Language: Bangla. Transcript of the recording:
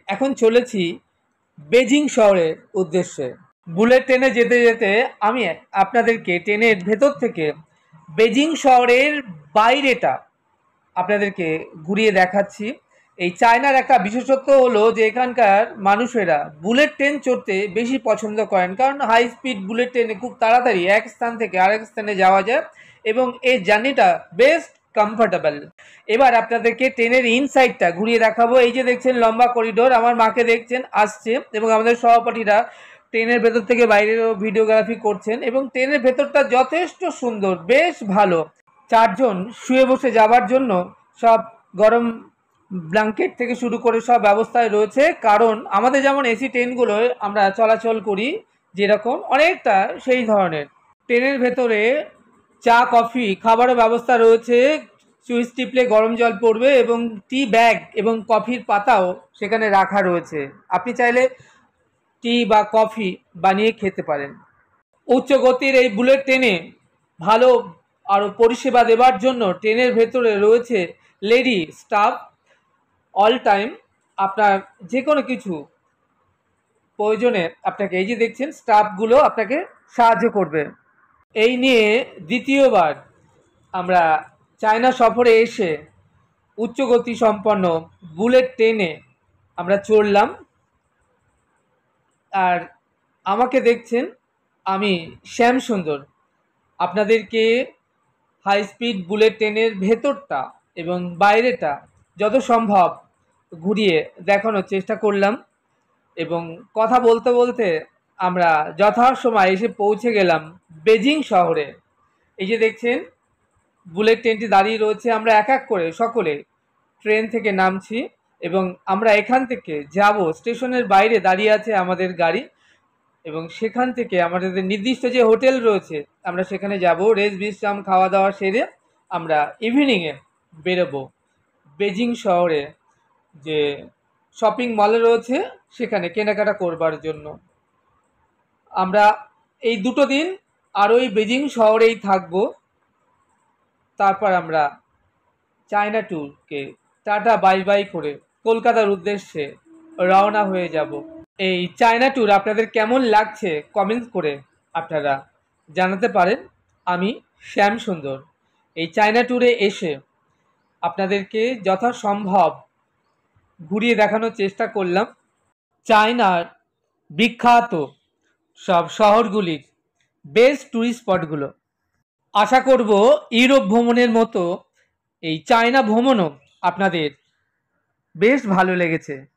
এখন চলেছি বেজিং শহরের উদ্দেশ্যে। বুলেট ট্রেনে যেতে যেতে আমি আপনাদেরকে ট্রেনের ভেতর থেকে বেজিং শহরের বাইরেটা আপনাদেরকে ঘুরিয়ে দেখাচ্ছি। এই চায়নার একটা বিশেষত্ব হলো যে এখানকার মানুষেরা বুলেট ট্রেন চড়তে বেশি পছন্দ করেন, কারণ হাই স্পিড বুলেট ট্রেনে খুব তাড়াতাড়ি এক স্থান থেকে আরেক স্থানে যাওয়া যায় এবং এই জার্নিটা বেস্ট কমফর্টেবল। এবার আপনাদেরকে ট্রেনের ইনসাইডটা ঘুরিয়ে দেখাবো। এই যে দেখছেন লম্বা করিডোর, আমার মাকে দেখছেন আসছে এবং আমাদের সহপাঠীরা ট্রেনের ভেতর থেকে বাইরেও ভিডিওগ্রাফি করছেন এবং ট্রেনের ভেতরটা যথেষ্ট সুন্দর, বেশ ভালো। চারজন শুয়ে বসে যাবার জন্য সব গরম ব্ল্যাঙ্কেট থেকে শুরু করে সব ব্যবস্থায় রয়েছে, কারণ আমাদের যেমন এসি ট্রেনগুলোয় আমরা চলাচল করি যেরকম অনেকটা সেই ধরনের। ট্রেনের ভেতরে চা কফি খাবারও ব্যবস্থা রয়েছে, সুইচ টিপলে গরম জল পড়বে এবং টি ব্যাগ এবং কফির পাতাও সেখানে রাখা রয়েছে, আপনি চাইলে টি বা কফি বানিয়ে খেতে পারেন। উচ্চ গতির এই বুলেট ট্রেনে ভালো আরও পরিষেবা দেওয়ার জন্য ট্রেনের ভেতরে রয়েছে লেডি স্টাফ। অল টাইম আপনার যে কোনো কিছু প্রয়োজনে আপনাকে, এই যে দেখছেন স্টাফগুলো আপনাকে সাহায্য করবে। এই নিয়ে দ্বিতীয়বার আমরা চায়না সফরে এসে উচ্চগতি সম্পন্ন বুলেট ট্রেনে আমরা চড়লাম। আর আমাকে দেখছেন, আমি শ্যাম সুন্দর আপনাদেরকে হাই স্পিড বুলেট ট্রেনের ভেতরটা এবং বাইরেটা যত সম্ভব ঘুরিয়ে দেখানোর চেষ্টা করলাম এবং কথা বলতে বলতে আমরা যথাসময়ে এসে পৌঁছে গেলাম বেজিং শহরে। এই যে দেখছেন বুলেট ট্রেনটি দাঁড়িয়ে রয়েছে, আমরা এক এক করে সকলে ট্রেন থেকে নামছি এবং আমরা এখান থেকে যাব, স্টেশনের বাইরে দাঁড়িয়ে আছে আমাদের গাড়ি এবং সেখান থেকে আমাদের নির্দিষ্ট যে হোটেল রয়েছে আমরা সেখানে যাব, রেস্ট বিশ্রাম খাওয়া দাওয়া সেরে আমরা ইভিনিংয়ে বেরোবো বেজিং শহরে যে শপিং মলে রয়েছে সেখানে কেনাকাটা করবার জন্য। আমরা এই দুটো দিন আর ওই বেজিং শহরেই থাকবো, তারপর আমরা চায়না ট্যুরকে টাটা বাই বাই করে কলকাতার উদ্দেশ্যে রওনা হয়ে যাব। এই চায়না ট্যুর আপনাদের কেমন লাগছে কমেন্টস করে আপনারা জানাতে পারেন। আমি শ্যাম সুন্দর এই চায়না ট্যুরে এসে আপনাদেরকে যথাসম্ভব ঘুরিয়ে দেখানোর চেষ্টা করলাম চায়নার বিখ্যাত সব শহরগুলির বেস্ট ট্যুরিস্ট স্পটগুলো। আশা করব ইউরোপ ভ্রমণের মতো এই চায়না ভ্রমণও আপনাদের বেশ ভালো লেগেছে।